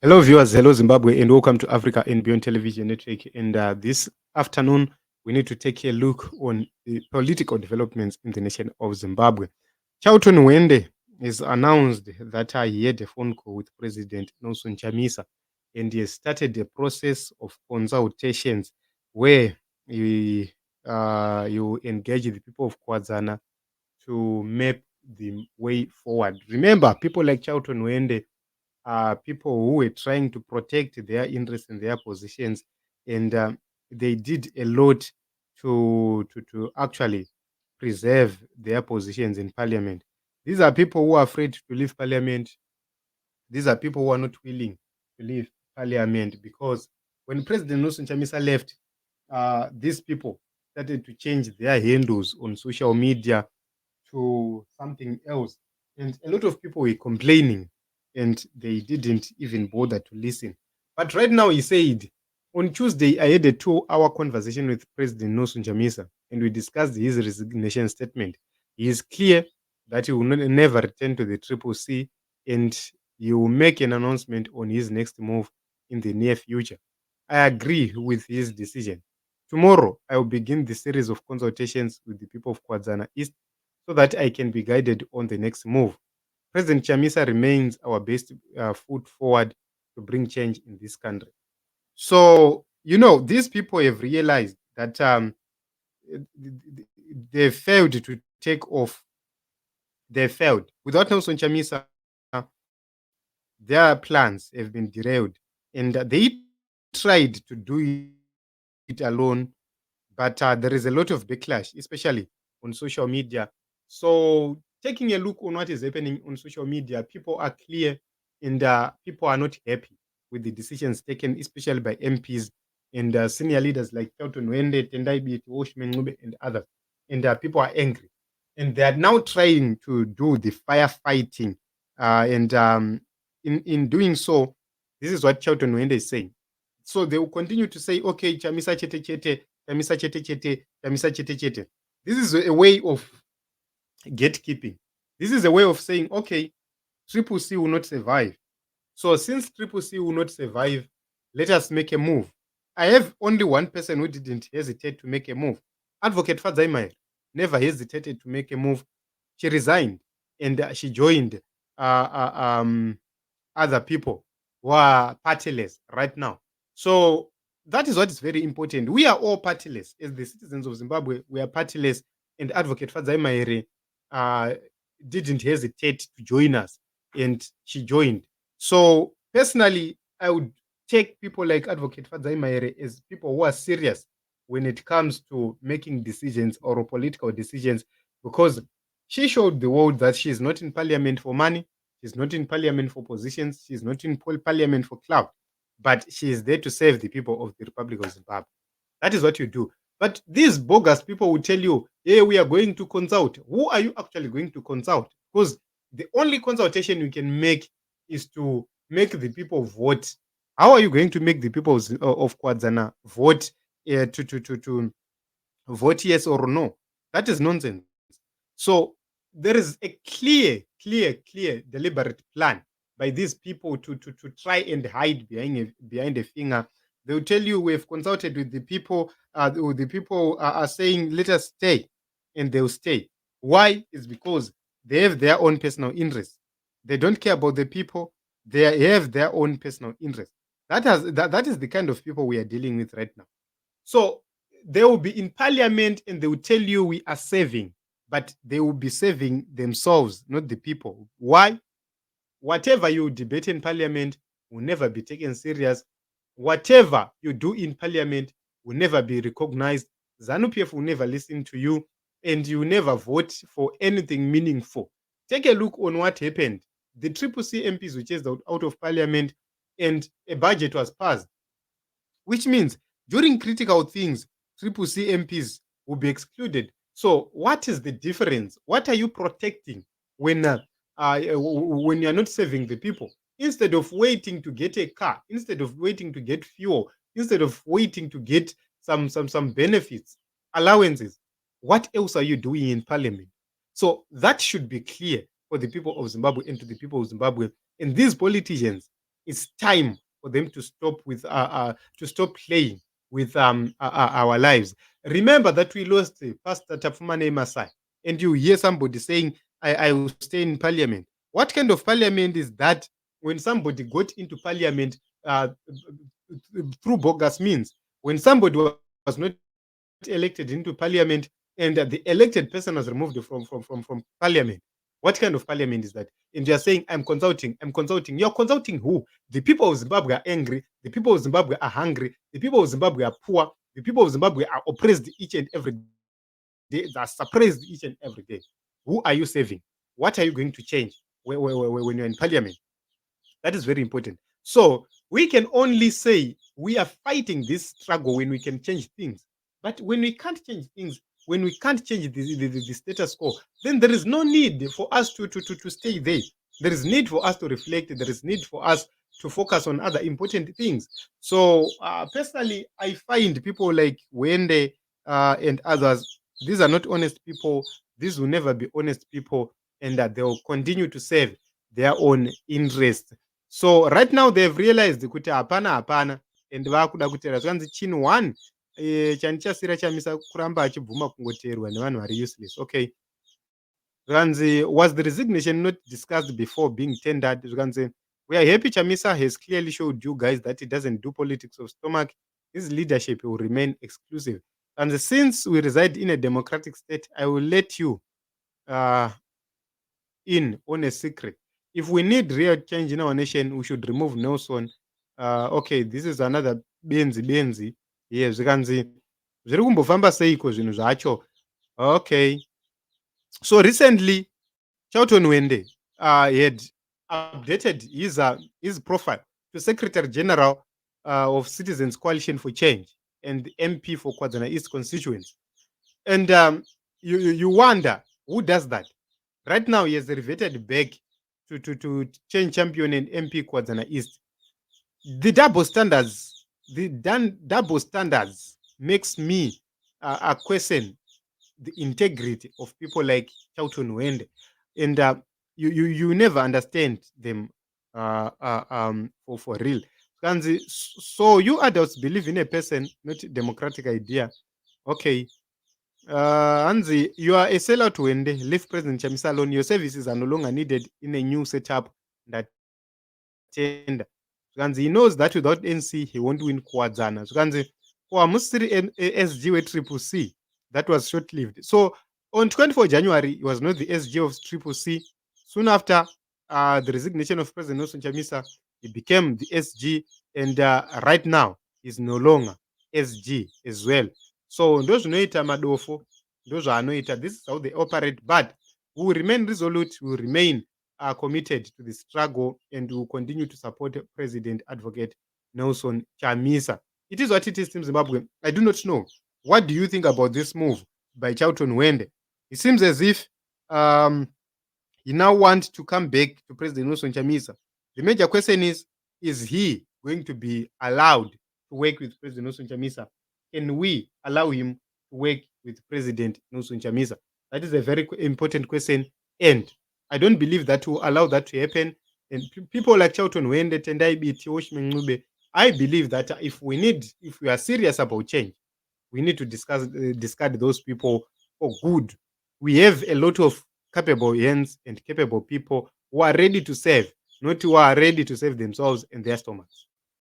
Hello, viewers. Hello, Zimbabwe, and welcome to Africa and Beyond Television Network. And this afternoon, we need to take a look on the political developments in the nation of Zimbabwe. Hwende has announced that he had a phone call with President Chamisa, and he has started a process of consultations where you engage the people of Kwazana to map the way forward. Remember, people like Hwende people who were trying to protect their interests and their positions, and they did a lot to actually preserve their positions in parliament. These are people who are afraid to leave parliament. These are people who are not willing to leave parliament because when President Chamisa left, these people started to change their handles on social media to something else. And a lot of people were complaining and they didn't even bother to listen. But right now, he said, on Tuesday, I had a 2-hour conversation with President Chamisa and we discussed his resignation statement. He is clear that he will never return to the Triple C and he will make an announcement on his next move in the near future. I agree with his decision. Tomorrow, I will begin the series of consultations with the people of Kwazana East so that I can be guided on the next move. President Chamisa remains our best foot forward to bring change in this country. So, these people have realized that they failed to take off. They failed. Without Nelson Chamisa, their plans have been derailed. And they tried to do it alone, but there is a lot of backlash, especially on social media. So, taking a look on what is happening on social media, people are clear and people are not happy with the decisions taken, especially by MPs and senior leaders like Felton Hwende, Tendai Biti, Washman Ngube, and others. And people are angry. And they are now trying to do the firefighting. And in doing so, this is what Felton Hwende is saying. So they will continue to say, okay, Chamisa chete chete, Chamisa chete chete, Chamisa chete chete. This is a way of gatekeeping. This is a way of saying, okay, Triple C will not survive. So since Triple C will not survive, let us make a move. I have only one person who didn't hesitate to make a move. Advocate Fadzaimair never hesitated to make a move. She resigned and she joined other people who are partyless right now. So that is what is very important. We are all partyless. As the citizens of Zimbabwe, we are partyless. And Advocate Fadzaimaere didn't hesitate to join us, and she joined. So personally, I would take people like Advocate Fadzaimaere as people who are serious when it comes to making decisions or political decisions, because she showed the world that she is not in parliament for money. She's not in parliament for positions. She's not in parliament for clout, but she is there to serve the people of the Republic of Zimbabwe. That is what you do. But these bogus people will tell you, hey, we are going to consult. Who are you actually going to consult? Because the only consultation you can make is to make the people vote. How are you going to make the people of Kwazana vote to vote yes or no? That is nonsense. So there is a clear, deliberate plan by these people to try and hide behind a finger. They'll tell you we've consulted with the people. The people are saying let us stay, and they'll stay. Why? Is because they have their own personal interests. They don't care about the people. They have their own personal interests. That is the kind of people we are dealing with right now. So they will be in parliament and they will tell you we are saving, but they will be saving themselves, not the people. Why? Whatever you debate in parliament will never be taken serious. Whatever you do in parliament will never be recognized. ZANU-PF will never listen to you, and you never vote for anything meaningful. Take a look on what happened. The Triple C MPs were chased out of parliament and a budget was passed, which means during critical things, Triple C MPs will be excluded. So what is the difference? What are you protecting when you are not saving the people? Instead of waiting to get a car, instead of waiting to get fuel, instead of waiting to get some benefits, allowances, what else are you doing in parliament? So that should be clear for the people of Zimbabwe and to the people of Zimbabwe. And these politicians, It's time for them to stop playing with our lives. Remember that we lost Pastor Tafumane Masai, and you hear somebody saying, I will stay in parliament. What kind of parliament is that when somebody got into parliament through bogus means? When somebody was not elected into parliament and the elected person was removed from parliament, what kind of parliament is that? And you are saying, I'm consulting. You're consulting who? The people of Zimbabwe are angry. The people of Zimbabwe are hungry. The people of Zimbabwe are poor. The people of Zimbabwe are oppressed each and every day. They are suppressed each and every day. Who are you saving? What are you going to change when you're in parliament? That is very important. So we can only say we are fighting this struggle when we can change things. But when we can't change things, when we can't change the status quo, then there is no need for us to stay there. There is need for us to reflect. There is need for us to focus on other important things. So personally, I find people like Hwende and others, these are not honest people. These will never be honest people, and that they will continue to serve their own interest. So right now they've realized kuti hapana and vakuda kutera zvanzi chin one chandichasira chamisa kuramba achibvuma kungoteerwa nevanhu vari useless. Okay, zvanzi was the resignation not discussed before being tendered? Zvanzi we are happy Chamisa has clearly showed you guys that he doesn't do politics of stomach. His leadership will remain exclusive. And since we reside in a democratic state, I will let you uh, in on a secret. If we need real change in our nation, we should remove Nelson. Okay, this is another benzi. Yes, zvikanzi zviri kumbofamba seiko zvinhu zvacho. Okay, so recently Charlton Hwende had updated his profile to Secretary General of Citizens Coalition for Change and MP for Kwazana East constituency. And you wonder who does that. Right now, he has reverted back to change champion and MP Kwazana East. The double standards makes me question the integrity of people like Charlton Hwende. And you never understand them for real. So you adults believe in a person, not a democratic idea. Okay. Anzi, you are a sellout Hwende. Leave President Chamisa alone. Your services are no longer needed in a new setup that tender. Zvikanzi he knows that without NC he won't win Kwadzana. Zvikanzi hamusiri SG with Triple C. That was short-lived. So on 24 January, he was not the SG of Triple C. Soon after the resignation of President Nelson Chamisa, he became the SG, and right now he's no longer SG as well. So ndozvinoita madofo, ndozvaanoita. This is how they operate, but we will remain resolute, we will remain committed to the struggle, and we will continue to support President Advocate Nelson Chamisa. It is what it is, Team Zimbabwe. I do not know. What do you think about this move by Charlton Hwende? It seems as if he now wants to come back to President Nelson Chamisa. The major question is he going to be allowed to work with President Nelson Chamisa? Can we allow him to work with President Nelson Chamisa? That is a very important question, and I don't believe that will allow that to happen. And people like Charlton Hwende, Tendai Biti, Oshman Ngube, I believe that if we are serious about change, we need to discard those people for good. We have a lot of capable hands and capable people who are ready to serve, not who are ready to save themselves and their stomachs.